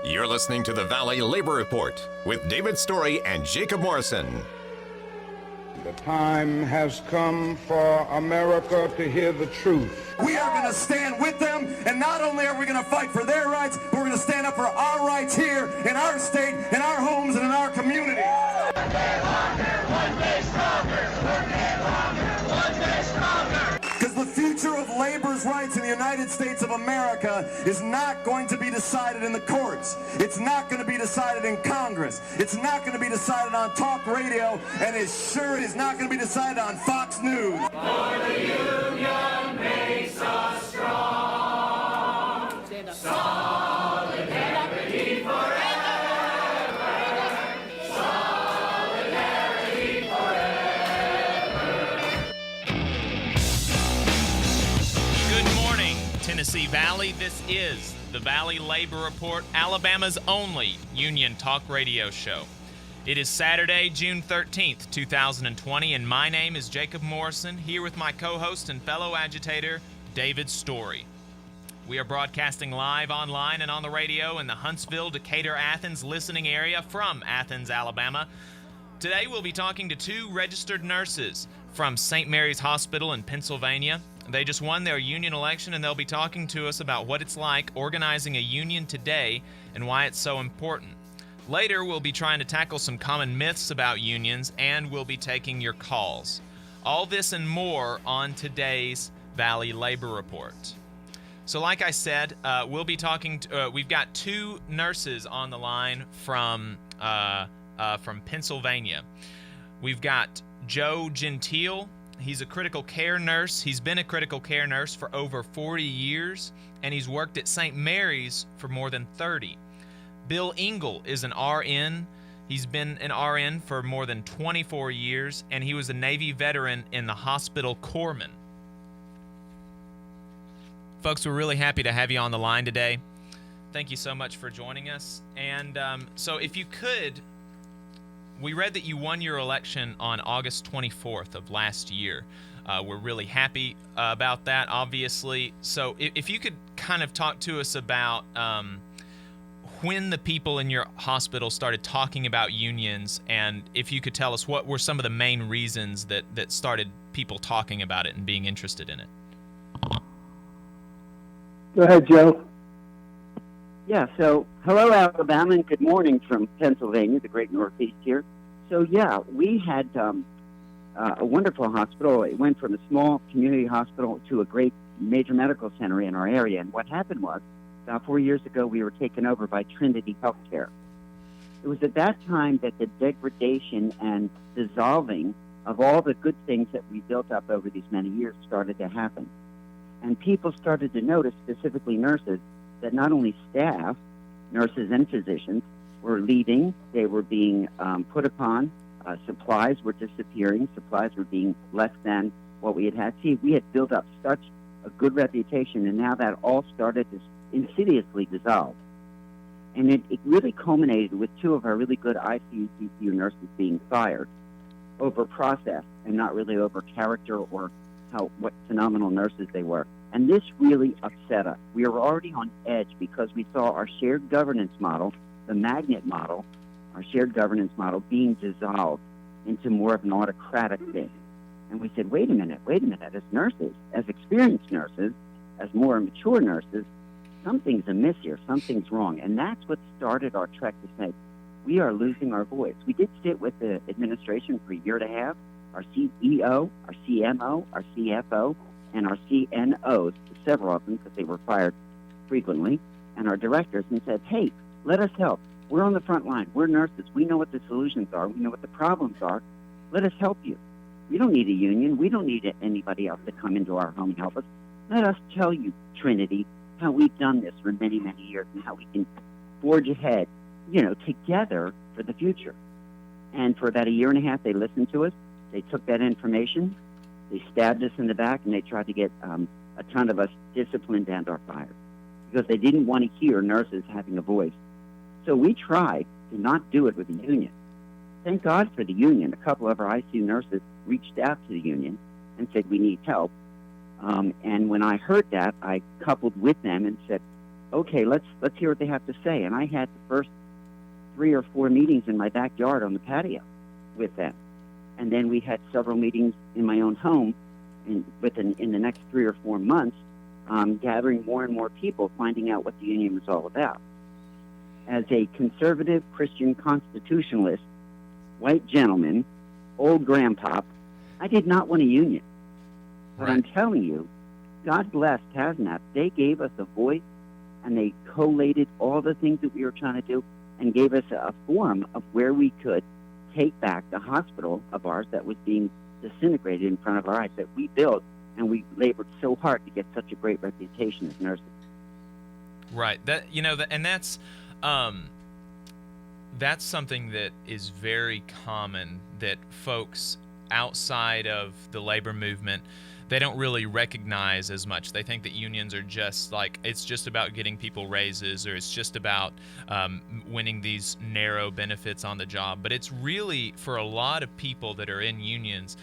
You're listening to the Valley Labor Report with David Story and Jacob Morrison. The time has come for America to hear the truth. We are going to stand with them, and not only are we going to fight for their rights, but we're going to stand up for our rights here in our state, in our homes, and in our community. One day longer, one day stronger. One day longer, one day stronger. Because the future of labor's rights in the United States of America is not going to be decided in the courts. It's not going to be decided in Congress. It's not going to be decided on talk radio, and it sure is not going to be decided on Fox News. For the union makes us strong. Solidarity forever. Solidarity forever. Good morning, Tennessee Valley. This is the Valley Labor Report, Alabama's only union talk radio show. It is Saturday, June 13th, 2020, and my name is Jacob Morrison, here with my co-host and fellow agitator, David Story. We are broadcasting live online and on the radio in the Huntsville, Decatur, Athens listening area from Athens, Alabama. Today we'll be talking to two registered nurses from St. Mary's Hospital in Pennsylvania. They just won their union election, and they'll be talking to us about what it's like organizing a union today and why it's so important. Later, we'll be trying to tackle some common myths about unions, and we'll be taking your calls. All this and more on today's Valley Labor Report. So like I said, we'll be talking to, we've got two nurses on the line from Pennsylvania. We've got Joe Gentile. He's a critical care nurse. He's been a critical care nurse for over 40 years, and he's worked at St. Mary's for more than 30. Bill Engel is an RN. He's been an RN for more than 24 years, and he was a Navy veteran in the hospital corpsman. Folks, we're really happy to have you on the line today. Thank you so much for joining us. And so if you could, we read that you won your election on August 24th of last year. We're really happy about that, obviously. So if you could kind of talk to us about when the people in your hospital started talking about unions, and if you could tell us what were some of the main reasons that started people talking about it and being interested in it. Go ahead, Joe. Yeah, so hello, Alabama, and good morning from Pennsylvania, the great Northeast here. So, yeah, we had a wonderful hospital. It went from a small community hospital to a great major medical center in our area. And what happened was, about 4 years ago, we were taken over by Trinity Healthcare. It was at that time that the degradation and dissolving of all the good things that we built up over these many years started to happen. And people started to notice, specifically nurses, that not only staff, nurses and physicians, were leaving, they were being put upon, supplies were disappearing, supplies were being less than what we had had. See, we had built up such a good reputation, and now that all started to insidiously dissolve. And it really culminated with two of our really good ICU, CCU nurses being fired over process and not really over character or what phenomenal nurses they were. And this really upset us. We were already on edge because we saw our shared governance model, the magnet model, our shared governance model being dissolved into more of an autocratic thing. And we said, wait a minute, as nurses, as experienced nurses, as more mature nurses, something's amiss here, something's wrong. And that's what started our trek to say, we are losing our voice. We did sit with the administration for a year and a half, our CEO, our CMO, our CFO, and our CNOs, several of them because they were fired frequently, and our directors, and said, hey, let us help. We're on the front line. We're nurses. We know what the solutions are. We know what the problems are. Let us help you. We don't need a union. We don't need anybody else to come into our home and help us. Let us tell you, Trinity, how we've done this for many, many years and how we can forge ahead, together for the future. And for about a year and a half, they listened to us. They took that information, they stabbed us in the back, and they tried to get a ton of us disciplined and or fired because they didn't want to hear nurses having a voice. So we tried to not do it with the union. Thank God for the union. A couple of our ICU nurses reached out to the union and said, we need help. And when I heard that, I coupled with them and said, okay, let's hear what they have to say. And I had the first 3 or 4 meetings in my backyard on the patio with them. And then we had several meetings in my own home in the next 3 or 4 months, gathering more and more people, finding out what the union was all about. As a conservative Christian constitutionalist, white gentleman, old grandpop, I did not want a union. But I'm telling you, God bless TASNAP. They gave us a voice, and they collated all the things that we were trying to do and gave us a forum of where we could take back the hospital of ours that was being disintegrated in front of our eyes, that we built, and we labored so hard to get such a great reputation as nurses. Right. That's something that is very common, that folks outside of the labor movement, they don't really recognize as much. They think that unions are just like, it's just about getting people raises, or it's just about winning these narrow benefits on the job. But it's really, for a lot of people that are in unions,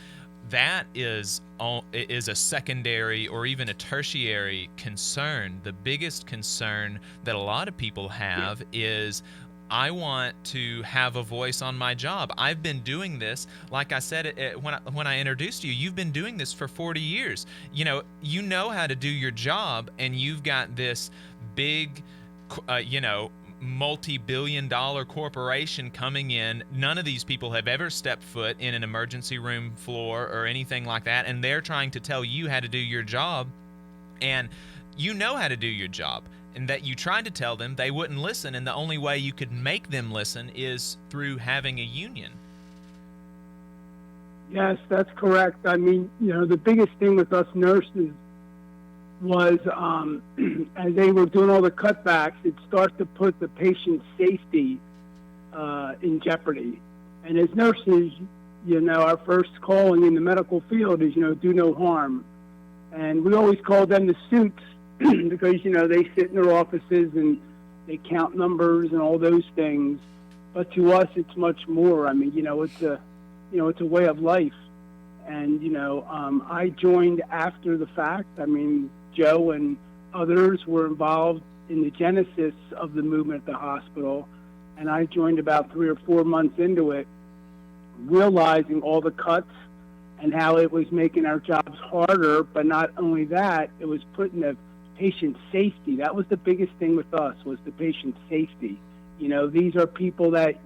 that is a secondary or even a tertiary concern. The biggest concern that a lot of people have is, I want to have a voice on my job. I've been doing this, like I said when I introduced you, you've been doing this for 40 years. You know how to do your job, and you've got this big, multi-billion-dollar corporation coming in. None of these people have ever stepped foot in an emergency room floor or anything like that, and they're trying to tell you how to do your job, and you know how to do your job. And that you tried to tell them, they wouldn't listen, and the only way you could make them listen is through having a union. Yes, that's correct. I mean, the biggest thing with us nurses was as they were doing all the cutbacks, it started to put the patient's safety in jeopardy. And as nurses, our first calling in the medical field is, do no harm. And we always call them the suits, because, they sit in their offices and they count numbers and all those things. But to us, it's much more. I mean, it's a way of life. And, I joined after the fact. I mean, Joe and others were involved in the genesis of the movement at the hospital. And I joined about 3 or 4 months into it, realizing all the cuts and how it was making our jobs harder. But not only that, it was putting the patient safety. That was the biggest thing with us, was the patient safety. These are people that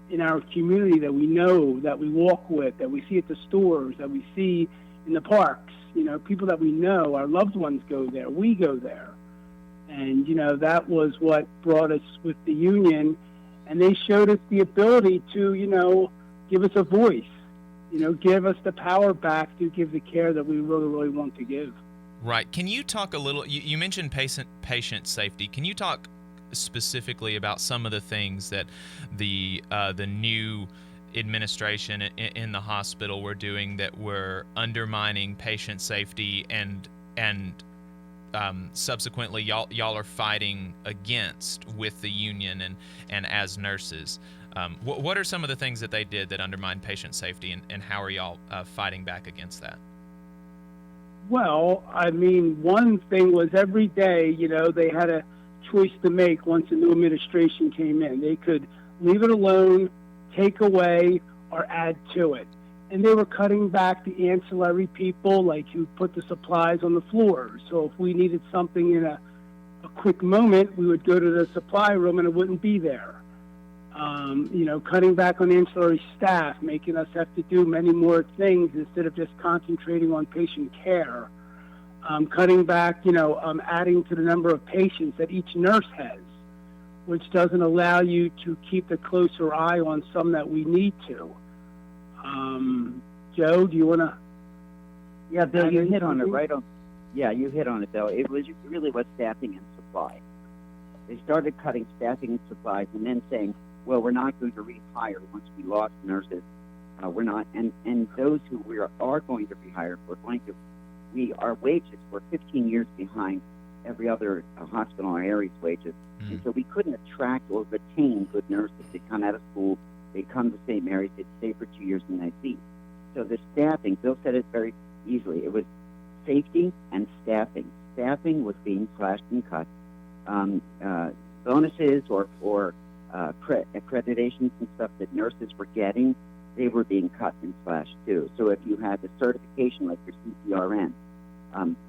in our community that we know, that we walk with, that we see at the stores, that we see in the parks, people that we know, our loved ones go there, we go there. And, that was what brought us with the union. And they showed us the ability to, give us a voice, give us the power back to give the care that we really, really want to give. Right. Can you talk a little, you mentioned patient safety. Can you talk specifically about some of the things that the new administration in the hospital were doing that were undermining patient safety, and subsequently y'all are fighting against with the union and as nurses? What are some of the things that they did that undermined patient safety, and how are y'all fighting back against that? Well, I mean, one thing was every day, they had a choice to make once a new administration came in. They could leave it alone, take away, or add to it. And they were cutting back the ancillary people, like who put the supplies on the floor. So if we needed something in a quick moment, we would go to the supply room and it wouldn't be there. Cutting back on ancillary staff, making us have to do many more things instead of just concentrating on patient care. Cutting back, adding to the number of patients that each nurse has, which doesn't allow you to keep a closer eye on some that we need to. Joe, do you want to? Yeah, Bill, you hit on it right on. Yeah, you hit on it, Bill. It really was staffing and supply. They started cutting staffing and supplies, and then saying, well, we're not going to rehire once we lost nurses. We're not, and those who we are going to rehire, our wages were 15 years behind every other hospital in our area's wages. And so we couldn't attract or retain good nurses. They'd come out of school, they'd come to St. Mary's, they'd stay for 2 years, and they'd leave. So the staffing, Bill said it very easily, it was safety and staffing. Staffing was being slashed and cut, bonuses or accreditations and stuff that nurses were getting, they were being cut and slashed too. So if you had the certification like your CCRN,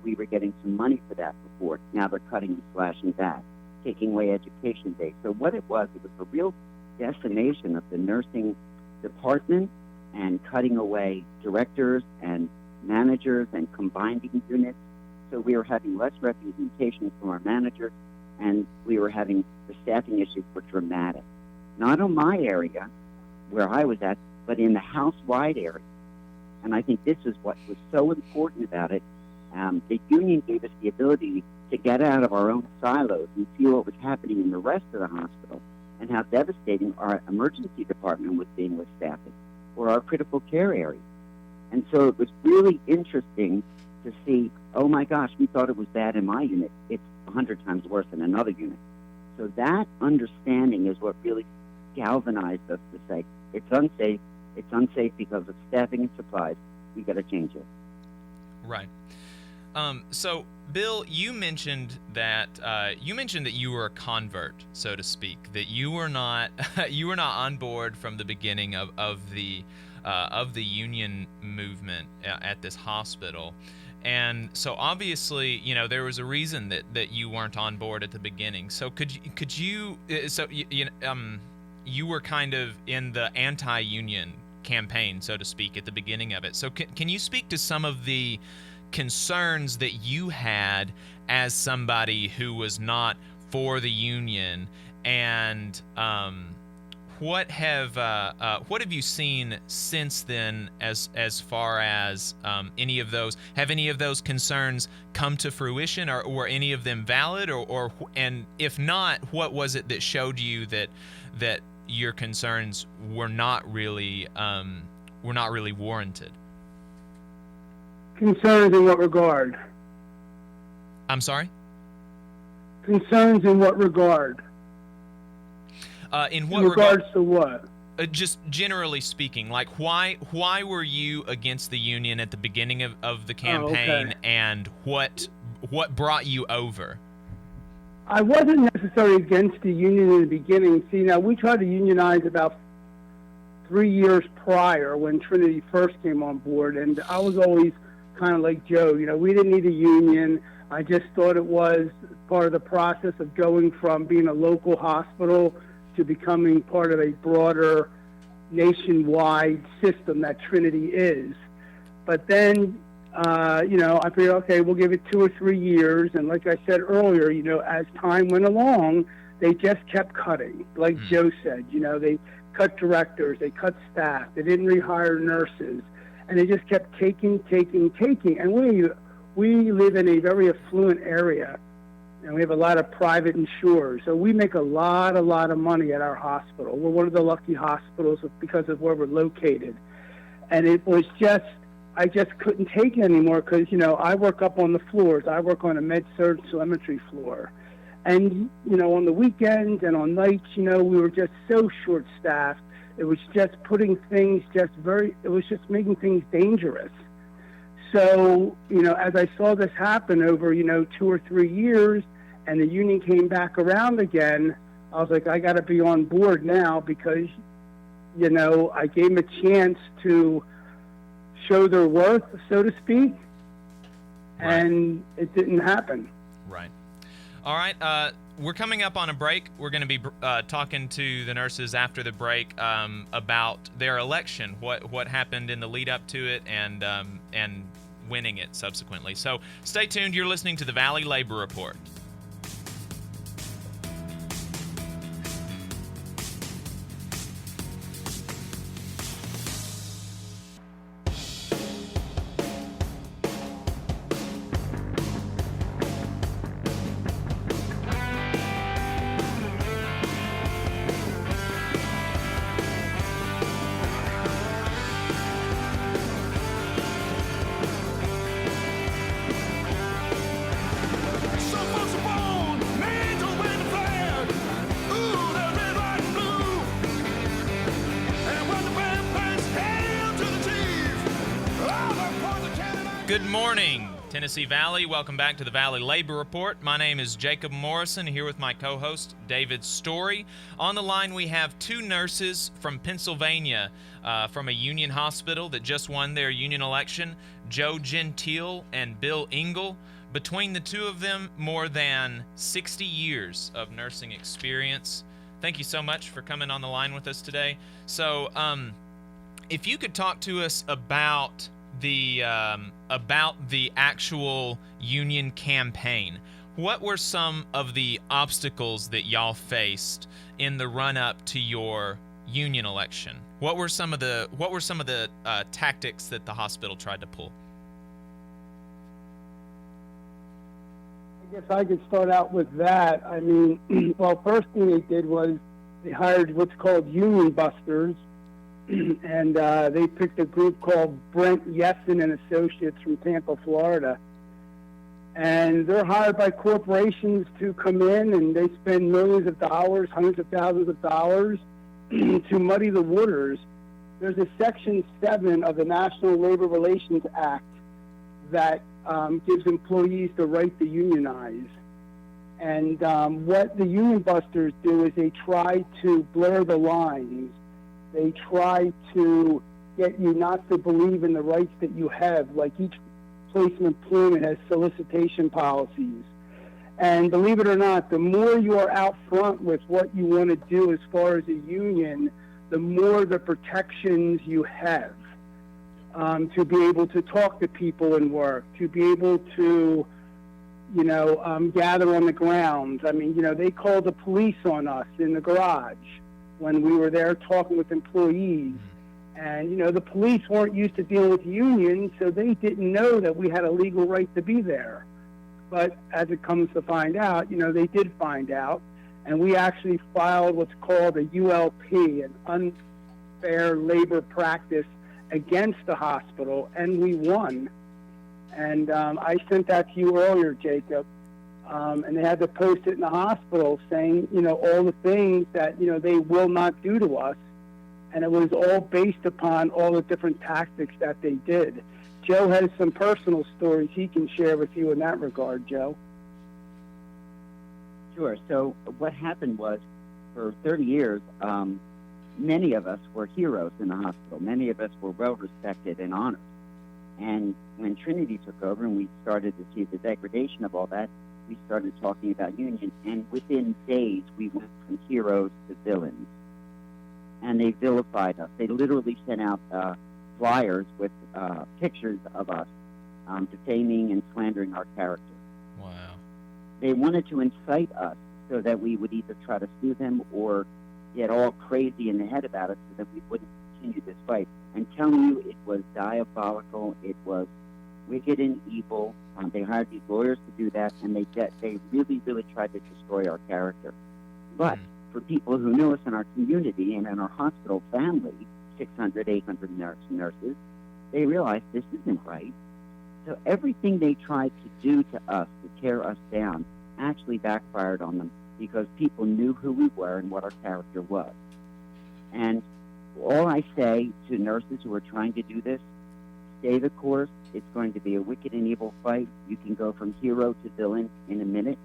we were getting some money for that before. Now they're cutting and slashing that, taking away education days. So what it was a real decimation of the nursing department and cutting away directors and managers and combining units. So we were having less representation from our managers, and we were having the staffing issues were dramatic. Not in my area where I was at, but in the house-wide area. And I think this is what was so important about it. The union gave us the ability to get out of our own silos and see what was happening in the rest of the hospital and how devastating our emergency department was being with staffing or our critical care area. And so it was really interesting to see, oh my gosh, we thought it was bad in my unit. It's 100 times worse in another unit. So that understanding is what really galvanized us to say, it's unsafe. It's unsafe because of staffing and supplies. We got to change it. Right. So, Bill, you mentioned that you were a convert, so to speak. That you were not on board from the beginning of the union movement at this hospital, and so obviously, there was a reason that you weren't on board at the beginning. So you were kind of in the anti-union campaign, so to speak, at the beginning of it. So can you speak to some of the concerns that you had as somebody who was not for the union, and what have you seen since then as far as any of those concerns come to fruition, or were any of them valid, or and if not, what was it that showed you that your concerns were not really warranted? Concerns in what regard? I'm sorry? Concerns in what regard? In what regards to what? Just generally speaking, like why were you against the union at the beginning of the campaign, and what brought you over? I wasn't necessarily against the union in the beginning. See, now we tried to unionize about 3 years prior when Trinity first came on board, and I was always kind of like Joe, we didn't need a union. I just thought it was part of the process of going from being a local hospital to becoming part of a broader nationwide system that Trinity is. But then, I figured, okay, we'll give it 2 or 3 years. And like I said earlier, as time went along, they just kept cutting. Like Joe said, they cut directors, they cut staff, they didn't rehire nurses. And they just kept taking. And we live in a very affluent area, and we have a lot of private insurers. So we make a lot of money at our hospital. We're one of the lucky hospitals because of where we're located. And it was I just couldn't take it anymore because, I work up on the floors. I work on a med-surg telemetry floor. And, on the weekends and on nights, we were just so short-staffed. It was just putting things it was just making things dangerous. So, as I saw this happen over, 2 or 3 years, and the union came back around again, I was like, I got to be on board now because, I gave them a chance to show their worth, so to speak, and it didn't happen. Right. All right. We're coming up on a break. We're going to be talking to the nurses after the break about their election, what happened in the lead up to it, and winning it subsequently. So stay tuned. You're listening to the Valley Labor Report. Tennessee Valley, welcome back to the Valley Labor Report. My name is Jacob Morrison, here with my co-host David Story. On the line we have two nurses from Pennsylvania from a union hospital that just won their union election, Joe Gentile and Bill Engel. Between the two of them, more than 60 years of nursing experience. Thank you so much for coming on the line with us today. So if you could talk to us about the actual union campaign. What were some of the obstacles that y'all faced in the run-up to your union election? What were some of the tactics that the hospital tried to pull? I guess I could start out with that. I mean, well, first thing they did was they hired what's called union busters, and they picked a group called Brent Yessen and Associates from Tampa, Florida. And they're hired by corporations to come in, and they spend millions of dollars, hundreds of thousands of dollars to muddy the waters. There's a Section 7 of the National Labor Relations Act that gives employees the right to unionize. And what the union busters do is they try to blur the lines. They try to get you not to believe in the rights that you have. Like each place of employment has solicitation policies. And believe it or not, the more you are out front with what you want to do as far as a union, the more the protections you have. To be able to talk to people in work, to be able to, gather on the grounds. I mean, they called the police on us in the garage when we were there talking with employees. And, the police weren't used to dealing with unions, so they didn't know that we had a legal right to be there. But as it comes to find out, they did find out. And we actually filed what's called a ULP, an unfair labor practice against the hospital, and we won. And I sent that to you earlier, Jacob. And they had to post it in the hospital saying, all the things that, they will not do to us. And it was all based upon all the different tactics that they did. Joe has some personal stories he can share with you in that regard, Joe. Sure. So what happened was, for 30 years, many of us were heroes in the hospital. Many of us were well-respected and honored. And when Trinity took over and we started to see the degradation of all that, we started talking about unions. And within days, we went from heroes to villains. And they vilified us. They literally sent out flyers with pictures of us defaming and slandering our character. Wow. They wanted to incite us so that we would either try to sue them or get all crazy in the head about it so that we wouldn't continue this fight. I'm telling you, it was diabolical. It was wicked and evil. They hired these lawyers to do that, and they really, really tried to destroy our character. But for people who know us in our community and in our hospital family, 600, 800 nurses, they realized this isn't right. So everything they tried to do to us, to tear us down, actually backfired on them because people knew who we were and what our character was. And all I say to nurses who are trying to do this, stay the course. It's going to be a wicked and evil fight. You can go from hero to villain in a minute.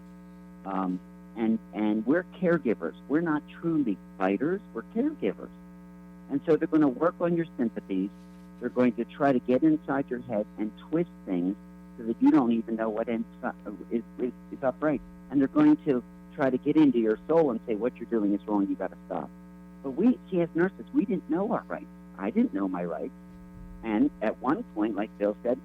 And we're caregivers. We're not truly fighters. We're caregivers. And so they're going to work on your sympathies. They're going to try to get inside your head and twist things so that you don't even know what is upright. And they're going to try to get into your soul and say, what you're doing is wrong, you got to stop. But we, as nurses, we didn't know our rights. I didn't know my rights. And at one point, like Bill said,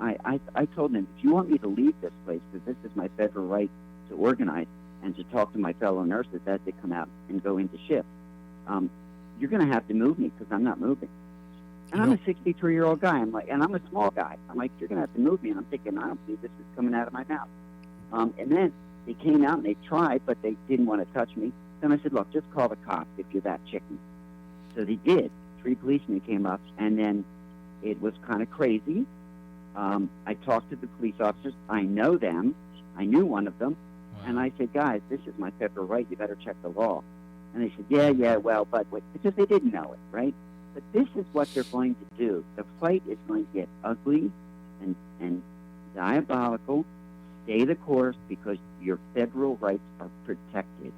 I told them, if you want me to leave this place, because this is my federal right to organize and to talk to my fellow nurses as they come out and go into shift, you're going to have to move me because I'm not moving. And I'm a 63-year-old guy. And I'm a small guy. I'm like, you're going to have to move me. And I'm thinking, I don't believe this is coming out of my mouth. And then they came out and they tried, but they didn't want to touch me. Then I said, look, just call the cops if you're that chicken. So they did. 3 policemen came up, and then it was kind of crazy. I talked to the police officers. I know them. I knew one of them. Wow. And I said, guys, this is my federal right. You better check the law. And they said, yeah, well, but wait, because they didn't know it, right? But this is what they're going to do. The fight is going to get ugly and diabolical. Stay the course because your federal rights are protected.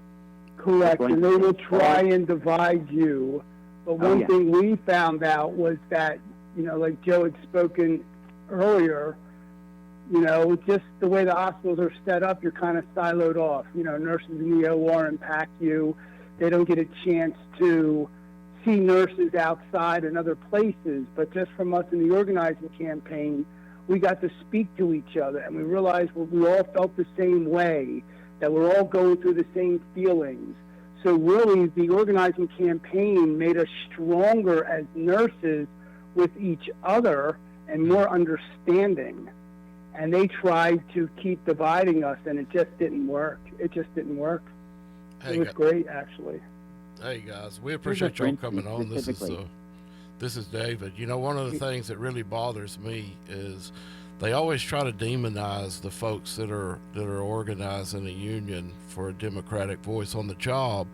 Correct, and they will try and divide you. But one thing we found out was that, like Joe had spoken earlier, just the way the hospitals are set up, you're kind of siloed off. Nurses in the OR impact you. They don't get a chance to see nurses outside and other places. But just from us in the organizing campaign, we got to speak to each other, and we realized we all felt the same way, that we're all going through the same feelings. So really, the organizing campaign made us stronger as nurses with each other and more understanding. And they tried to keep dividing us, and it just didn't work. It was great, actually. Hey, guys, we appreciate y'all coming on. This is David. One of the things that really bothers me is they always try to demonize the folks that are organizing a union for a democratic voice on the job,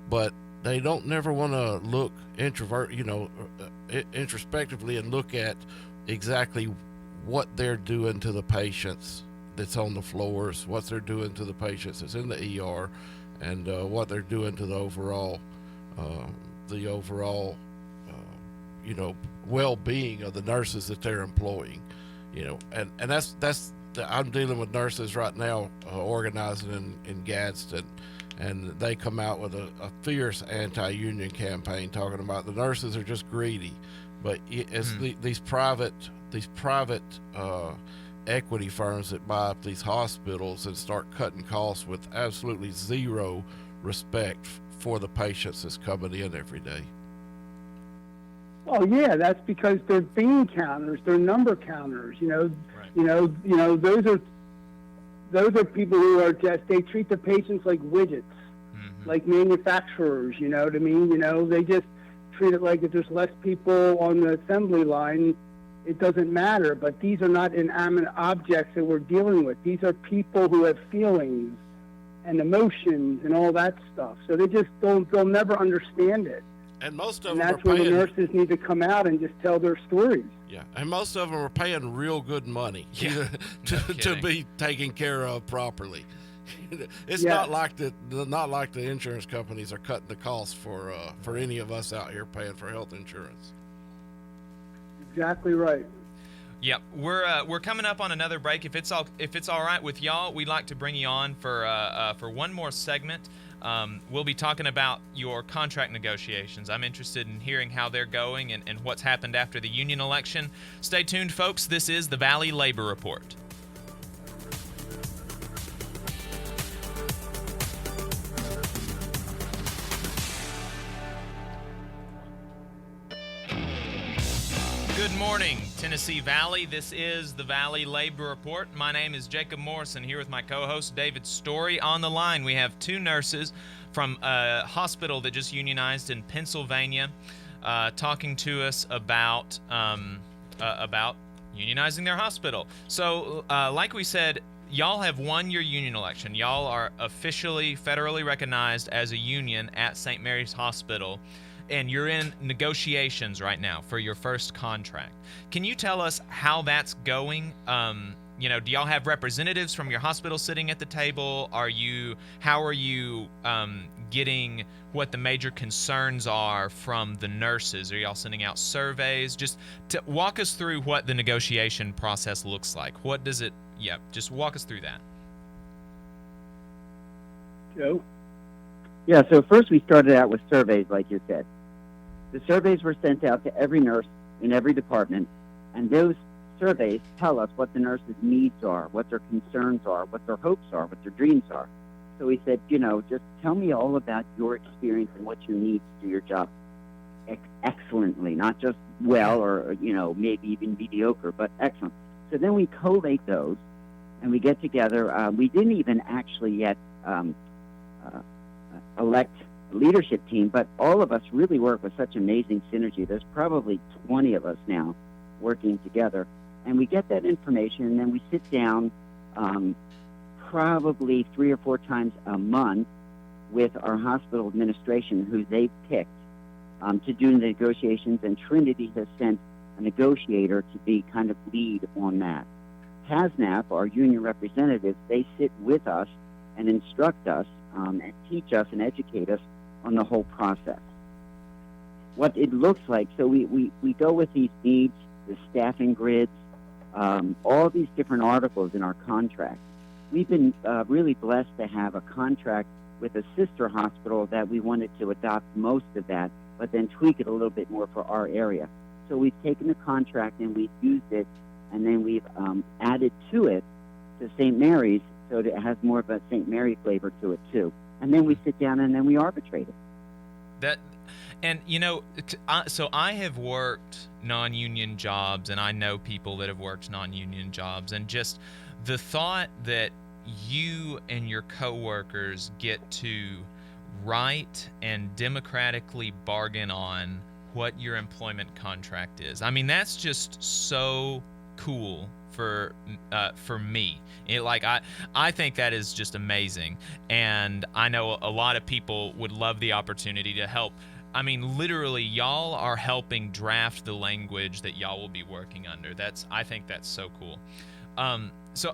but they don't never want to look introspectively and look at exactly what they're doing to the patients that's on the floors, what they're doing to the patients that's in the ER, and what they're doing to the overall well-being of the nurses that they're employing. And that's I'm dealing with nurses right now organizing in Gadsden, and they come out with a fierce anti-union campaign talking about the nurses are just greedy, but it's these private equity firms that buy up these hospitals and start cutting costs with absolutely zero respect for the patients that's coming in every day. Oh yeah, that's because they're bean counters, they're number counters. Those are people who are they treat the patients like widgets, like manufacturers. You know what I mean? They just treat it like if there's less people on the assembly line, it doesn't matter. But these are not inanimate objects that we're dealing with. These are people who have feelings and emotions and all that stuff. So they'll never undernd it. And most of them that's where the nurses need to come out and just tell their stories. Yeah, and most of them are paying real good money to be taken care of properly. It's not like the insurance companies are cutting the costs for any of us out here paying for health insurance. Exactly right. Yep, we're coming up on another break. If it's all right with y'all, we'd like to bring you on for one more segment. We'll be talking about your contract negotiations. I'm interested in hearing how they're going and what's happened after the union election. Stay tuned, folks. This is the Valley Labor Report. Good morning, Tennessee Valley. This is the Valley Labor Report. My name is Jacob Morrison, here with my co-host David Story. On the line, we have two nurses from a hospital that just unionized in Pennsylvania, talking to us about unionizing their hospital. So, like we said, y'all have won your union election. Y'all are officially federally recognized as a union at St. Mary's Hospital. And you're in negotiations right now for your first contract. Can you tell us how that's going? Do y'all have representatives from your hospital sitting at the table? How are you getting what the major concerns are from the nurses? Are y'all sending out surveys? Just to walk us through what the negotiation process looks like. What does it? Yeah, just walk us through that. Joe? Yeah, so first we started out with surveys, like you said. The surveys were sent out to every nurse in every department, and those surveys tell us what the nurses' needs are, what their concerns are, what their hopes are, what their dreams are. So we said, just tell me all about your experience and what you need to do your job excellently, not just well or, maybe even mediocre, but excellent. So then we collate those, and we get together. We didn't even actually yet elect a leadership team, but all of us really work with such amazing synergy. There's probably 20 of us now working together, and we get that information, and then we sit down probably 3 or 4 times a month with our hospital administration, who they've picked to do the negotiations, and Trinity has sent a negotiator to be kind of lead on that. PASNAP, our union representatives, they sit with us and instruct us and teach us and educate us on the whole process. What it looks like, so we go with these needs, the staffing grids, all these different articles in our contract. We've been really blessed to have a contract with a sister hospital that we wanted to adopt most of that, but then tweak it a little bit more for our area. So we've taken the contract and we've used it, and then we've added to it to St. Mary's, so that it has more of a St. Mary flavor to it too. And then we sit down and then we arbitrate it. And you know, so I have worked non-union jobs, and I know people that have worked non-union jobs, and just the thought that you and your coworkers get to write and democratically bargain on what your employment contract is. I mean, that's just so cool for me. I think that is just amazing, and I know a lot of people would love the opportunity to help. I mean, literally, y'all are helping draft the language that y'all will be working under. I think that's so cool. So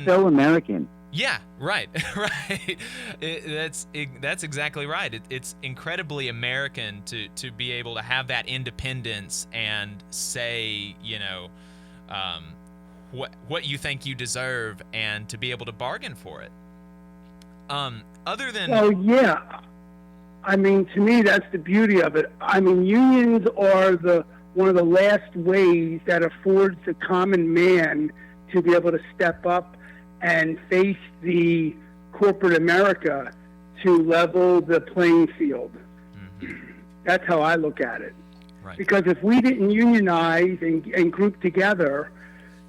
so American. Yeah, right, right. That's exactly right. It's incredibly American to be able to have that independence and say, you know, what you think you deserve, and to be able to bargain for it. Other than yeah, I mean, to me, that's the beauty of it. I mean, unions are one of the last ways that affords the common man to be able to step up and face the corporate America to level the playing field. Mm-hmm. That's how I look at it. Right. Because if we didn't unionize and group together,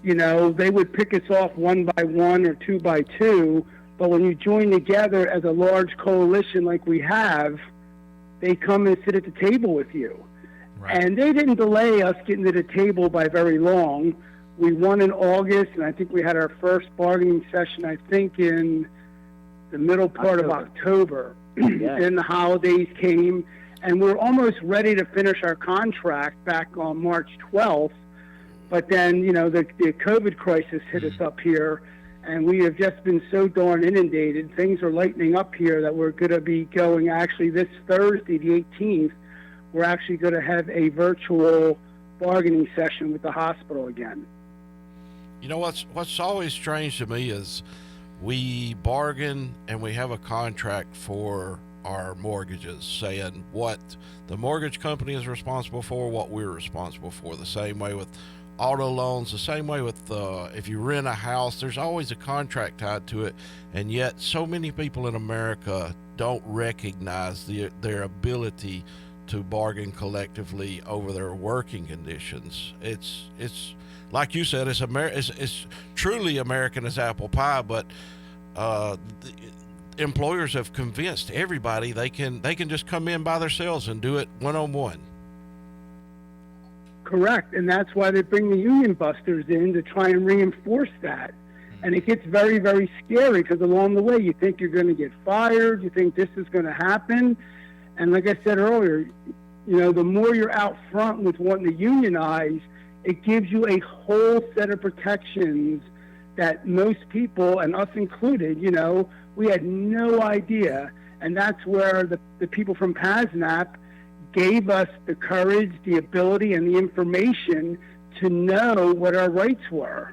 you know, they would pick us off one by one or two by two. But when you join together as a large coalition like we have, they come and sit at the table with you. Right. And they didn't delay us getting to the table by very long. We won in August, and I think we had our first bargaining session, I think, in the middle part of October. Yes. Then the holidays came, and we're almost ready to finish our contract back on March 12th. But then, you know, the COVID crisis hit us up here, and we have just been so darn inundated. Things are lightening up here that we're going to be going, actually, this Thursday, the 18th, we're actually going to have a virtual bargaining session with the hospital again. You know, what's always strange to me is we bargain and we have a contract for our mortgages saying what the mortgage company is responsible for, what we're responsible for. The same way with auto loans, the same way with if you rent a house, there's always a contract tied to it. And yet so many people in America don't recognize their ability to bargain collectively over their working conditions. It's like you said, it's truly American as apple pie, but employers have convinced everybody they can just come in by themselves and do it one-on-one. Correct, and that's why they bring the union busters in to try and reinforce that. And it gets very, very scary because along the way you think you're going to get fired, you think this is going to happen. And like I said earlier, you know, the more you're out front with wanting to unionize, it gives you a whole set of protections that most people, and us included, you know, we had no idea. And that's where the people from PASNAP gave us the courage, the ability, and the information to know what our rights were.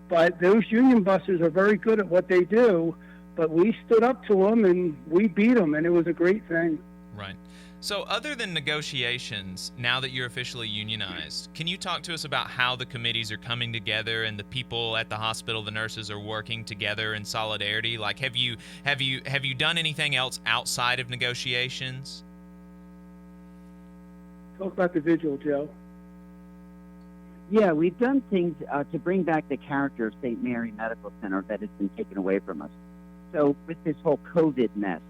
But those union busters are very good at what they do, but we stood up to them and we beat them, and it was a great thing. Right. So other than negotiations, now that you're officially unionized, can you talk to us about how the committees are coming together and the people at the hospital, the nurses, are working together in solidarity? Like, have you done anything else outside of negotiations? Talk about the vigil, Joe. Yeah, we've done things to bring back the character of St. Mary Medical Center that has been taken away from us. So with this whole COVID mess,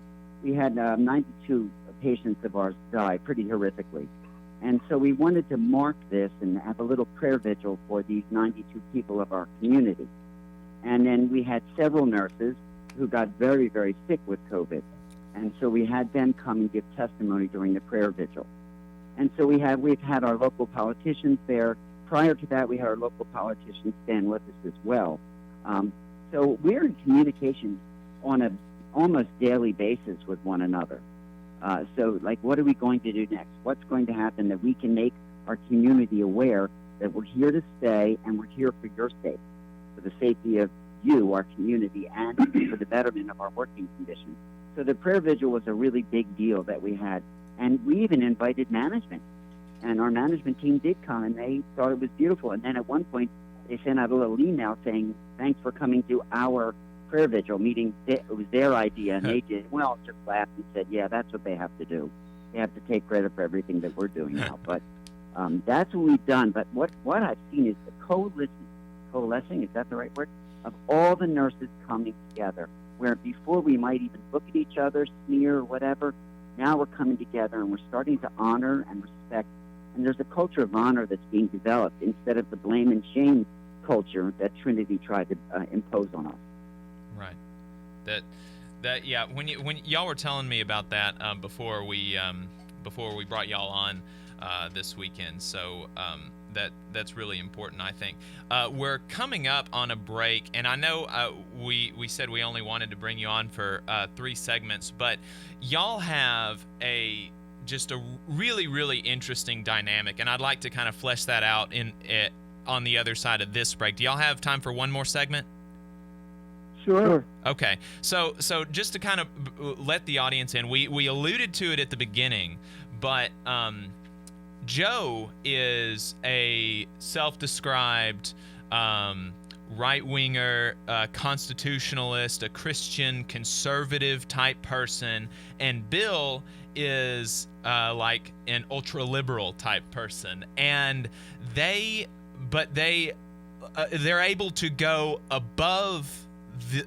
we had 92 patients of ours die pretty horrifically. And so we wanted to mark this and have a little prayer vigil for these 92 people of our community. And then we had several nurses who got very, very sick with COVID. And so we had them come and give testimony during the prayer vigil. And so we've had our local politicians there, prior to that, we had our local politicians stand with us as well. So we're in communication on a almost daily basis with one another. So, like, what are we going to do next? What's going to happen that we can make our community aware that we're here to stay and we're here for your sake, for the safety of you, our community, and for the betterment of our working conditions. So the prayer vigil was a really big deal that we had. And we even invited management. And our management team did come, and they thought it was beautiful. And then at one point, they sent out a little email saying, thanks for coming to our prayer vigil meeting. It was their idea, and they did. We all just laughed and said, yeah, that's what they have to do. They have to take credit for everything that we're doing now. But that's what we've done. But what I've seen is the coalescing, is that the right word, of all the nurses coming together, where before we might even look at each other, sneer, or whatever, now we're coming together and we're starting to honor and respect. And there's a culture of honor that's being developed instead of the blame and shame culture that Trinity tried to impose on us. Right. Yeah. When y'all were telling me about that before we brought y'all on this weekend, so that's really important, I think. We're coming up on a break, and I know we said we only wanted to bring you on for 3 segments, but y'all have just a really, really interesting dynamic, and I'd like to kind of flesh that out on the other side of this break. Do y'all have time for one more segment? Sure. Okay. So just to kind of let the audience in, we alluded to it at the beginning, but Joe is a self-described right-winger, constitutionalist, a Christian conservative type person, and Bill is like an ultra-liberal type person, and they're able to go above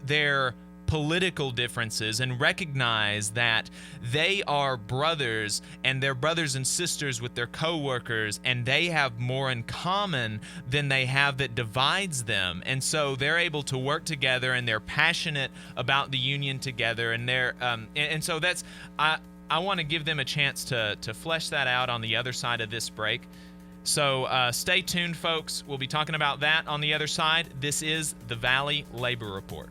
their political differences and recognize that they are brothers, and they're brothers and sisters with their co-workers, and they have more in common than they have that divides them. And so they're able to work together, and they're passionate about the union together, and they're and so that's I want to give them a chance to flesh that out on the other side of this break. So stay tuned, folks. We'll be talking about that on the other side. This is the Valley Labor Report.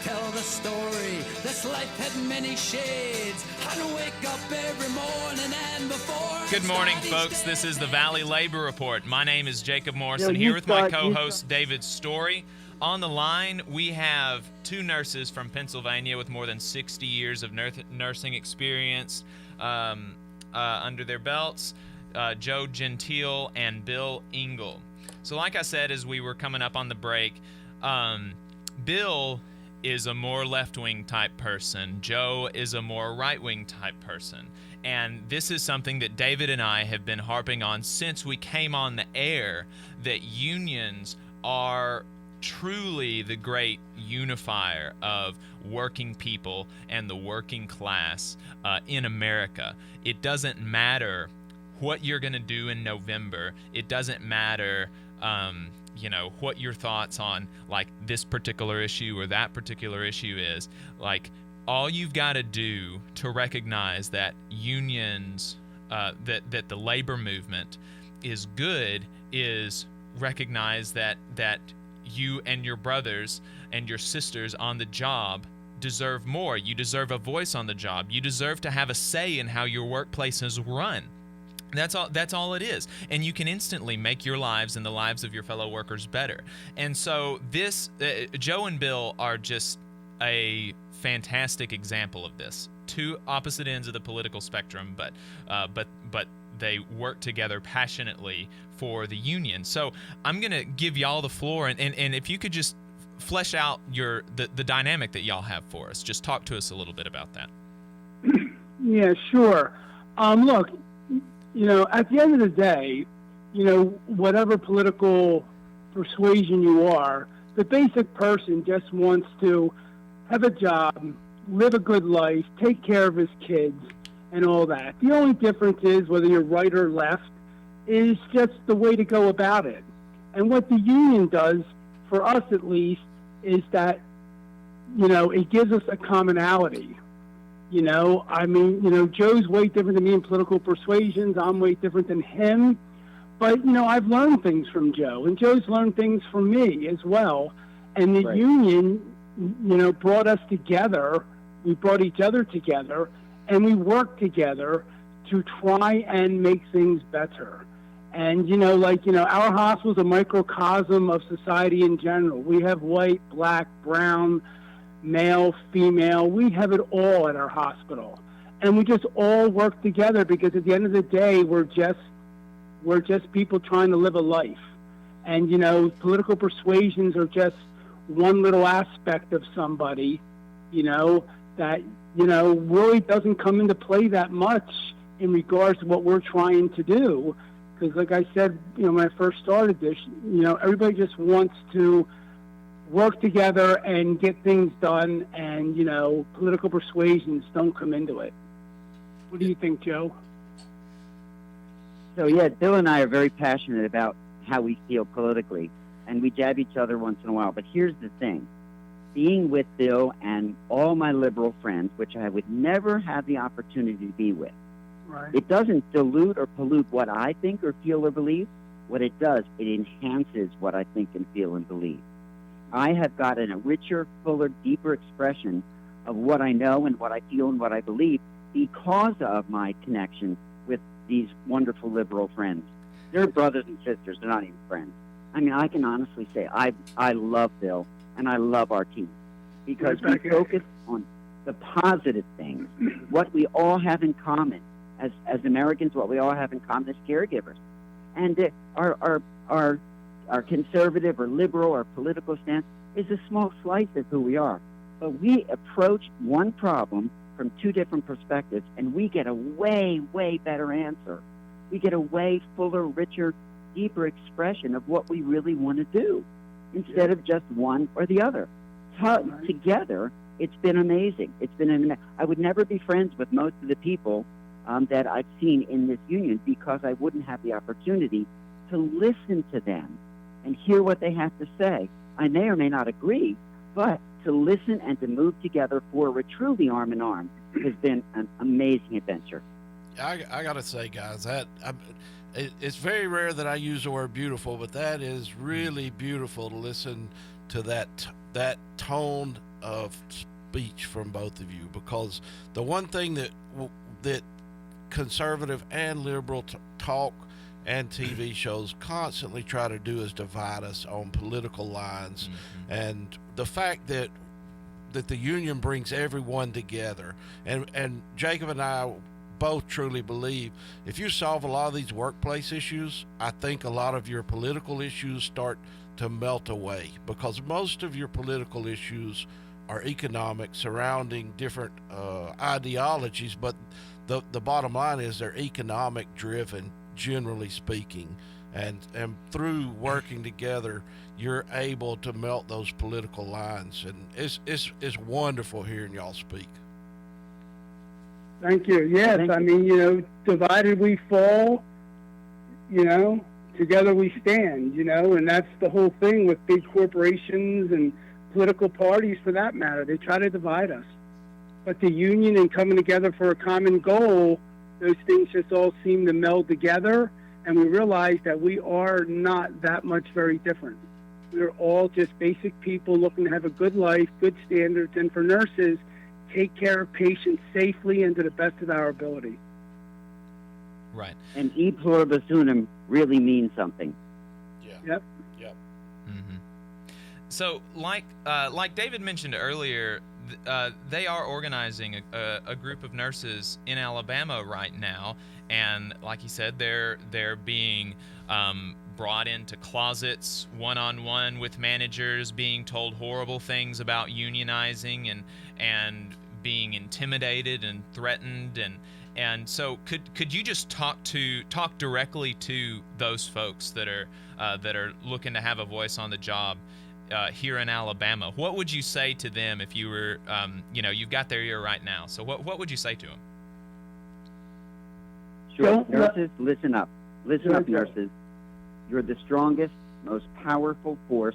Tell the story. This life had many shades. I'd wake up every morning and before. Good morning, folks. This is the Valley Labor Report. My name is Jacob Morrison, here with my co-host David Story. On the line, we have 2 nurses from Pennsylvania with more than 60 years of nursing experience under their belts, Joe Gentile and Bill Engel. So like I said, as we were coming up on the break, Bill is a more left-wing type person. Joe is a more right-wing type person. And this is something that David and I have been harping on since we came on the air, that unions are truly the great unifier of working people and the working class in America. It doesn't matter what you're going to do in November. It doesn't matter what your thoughts on like this particular issue or that particular issue is. Like, all you've got to do to recognize that unions, that the labor movement is good, is recognize that you and your brothers and your sisters on the job deserve more. You deserve a voice on the job. You deserve to have a say in how your workplace is run. That's all it is. And you can instantly make your lives and the lives of your fellow workers better. And so this, Joe and Bill are just a fantastic example of this. 2 opposite ends of the political spectrum, but they work together passionately for the union. So I'm going to give y'all the floor, and if you could just flesh out the dynamic that y'all have for us. Just talk to us a little bit about that. Yeah, sure. Look, at the end of the day, whatever political persuasion you are, the basic person just wants to have a job, live a good life, take care of his kids, and all that. The only difference is whether you're right or left is just the way to go about it. And what the union does, for us at least, is that, it gives us a commonality. Joe's way different than me in political persuasions. I'm way different than him. But, I've learned things from Joe, and Joe's learned things from me as well. And the union, brought us together. We brought each other together, and we worked together to try and make things better. And, our hospital's a microcosm of society in general. We have white, black, brown, male, female. We have it all at our hospital. And we just all work together because at the end of the day, we're just people trying to live a life. And, political persuasions are just one little aspect of somebody, that, really doesn't come into play that much in regards to what we're trying to do. Because like I said, when I first started this, everybody just wants to work together and get things done, and, political persuasions don't come into it. What do you think, Joe? So, yeah, Bill and I are very passionate about how we feel politically, and we jab each other once in a while. But here's the thing. Being with Bill and all my liberal friends, which I would never have the opportunity to be with, Right. it doesn't dilute or pollute what I think or feel or believe. What it does, it enhances what I think and feel and believe. I have gotten a richer, fuller, deeper expression of what I know and what I feel and what I believe because of my connection with these wonderful liberal friends. They're brothers and sisters. They're not even friends. I mean, I can honestly say I love Bill and I love our team because we focus on the positive things, what we all have in common as Americans, what we all have in common as caregivers. And our conservative or liberal or political stance is a small slice of who we are. But we approach one problem from two different perspectives, and we get a way, way better answer. We get a way fuller, richer, deeper expression of what we really want to do instead of just one or the other. Together, it's been amazing. I would never be friends with most of the people that I've seen in this union because I wouldn't have the opportunity to listen to them and hear what they have to say. I may or may not agree, but to listen and to move together forward truly arm in arm has been an amazing adventure. I got to say, guys, it's very rare that I use the word beautiful, but that is really beautiful to listen to that tone of speech from both of you, because the one thing that conservative and liberal talk and TV shows constantly try to do is divide us on political lines. Mm-hmm. And the fact that the union brings everyone together, and Jacob and I both truly believe if you solve a lot of these workplace issues, I think a lot of your political issues start to melt away, because most of your political issues are economic, surrounding different ideologies, but the bottom line is they're economic driven, generally speaking, and through working together you're able to melt those political lines, and it's wonderful hearing y'all speak. Thank you. Yes, Thank you. I mean, divided we fall, together we stand, and that's the whole thing with big corporations and political parties for that matter. They try to divide us. But the union and coming together for a common goal, those things just all seem to meld together, and we realize that we are not that much very different. We're all just basic people looking to have a good life, good standards, and for nurses, take care of patients safely and to the best of our ability. Right. And e pluribus unum really means something. Yeah. Yep. Mm-hmm. So, like David mentioned earlier, they are organizing a group of nurses in Alabama right now, and like he said, they're being brought into closets one-on-one with managers, being told horrible things about unionizing and being intimidated and threatened, and so could you just talk directly to those folks that are looking to have a voice on the job here in Alabama? What would you say to them if you were, you've got their ear right now? So what would you say to them? Sure. Nurses, listen up. Listen up, nurses. You're the strongest, most powerful force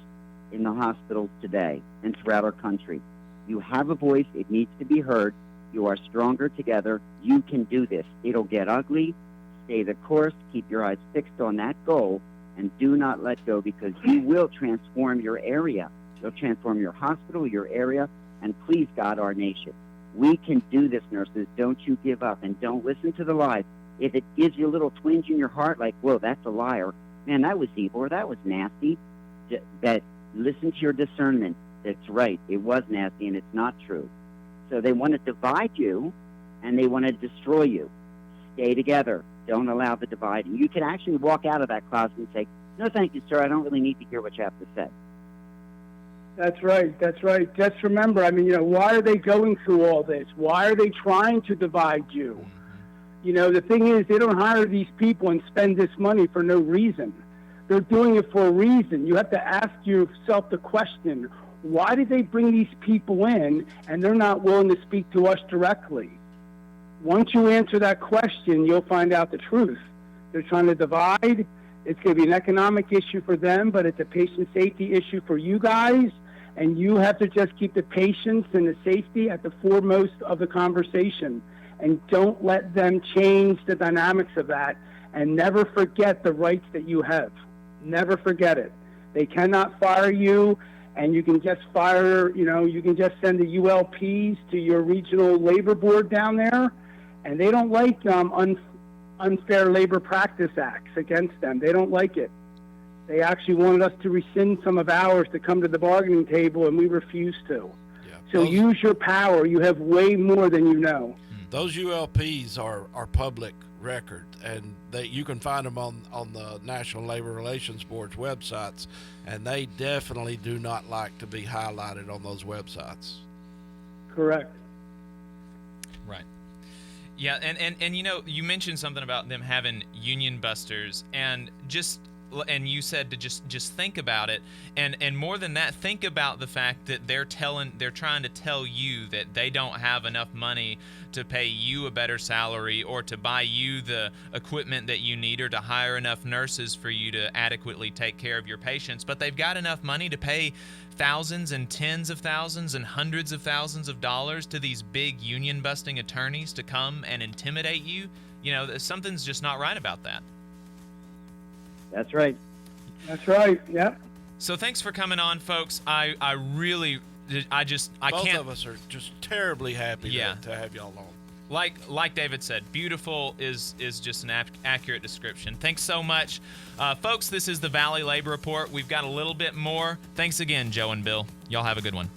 in the hospitals today and throughout our country. You have a voice. It needs to be heard. You are stronger together. You can do this. It'll get ugly. Stay the course. Keep your eyes fixed on that goal, and do not let go, because you will transform your area. You'll transform your hospital, your area, and please, God, our nation. We can do this, nurses. Don't you give up, and don't listen to the lies. If it gives you a little twinge in your heart, like, whoa, that's a liar, man, that was evil, or that was nasty, that listen to your discernment. That's right. It was nasty, and it's not true. So they want to divide you, and they want to destroy you. Stay together. Don't allow the divide. And you can actually walk out of that closet and say, no, thank you, sir. I don't really need to hear what you have to say. That's right. That's right. Just remember, why are they going through all this? Why are they trying to divide you? The thing is, they don't hire these people and spend this money for no reason. They're doing it for a reason. You have to ask yourself the question, why did they bring these people in and they're not willing to speak to us directly? Once you answer that question, you'll find out the truth. They're trying to divide. It's going to be an economic issue for them, but it's a patient safety issue for you guys, and you have to just keep the patients and the safety at the foremost of the conversation. And don't let them change the dynamics of that, and never forget the rights that you have. Never forget it. They cannot fire you, and you can just you can just send the ULPs to your regional labor board down there, and they don't like unfair labor practice acts against them. They don't like it. They actually wanted us to rescind some of ours to come to the bargaining table, and we refused to. Yeah, so use your power. You have way more than you know. Those ULPs are public record, and you can find them on the National Labor Relations Board's websites, and they definitely do not like to be highlighted on those websites. Correct. Right. Yeah, and you mentioned something about them having union busters, and you said to just think about it, and more than that, think about the fact that they're trying to tell you that they don't have enough money to pay you a better salary, or to buy you the equipment that you need, or to hire enough nurses for you to adequately take care of your patients, but they've got enough money to pay thousands and tens of thousands and hundreds of thousands of dollars to these big union busting attorneys to come and intimidate you. Something's just not right about that. That's right. That's right. Yep. So thanks for coming on, folks. I Both can't. of us are just terribly happy to have y'all on. Like David said, beautiful is just an accurate description. Thanks so much. Folks, this is the Valley Labor Report. We've got a little bit more. Thanks again, Joe and Bill. Y'all have a good one.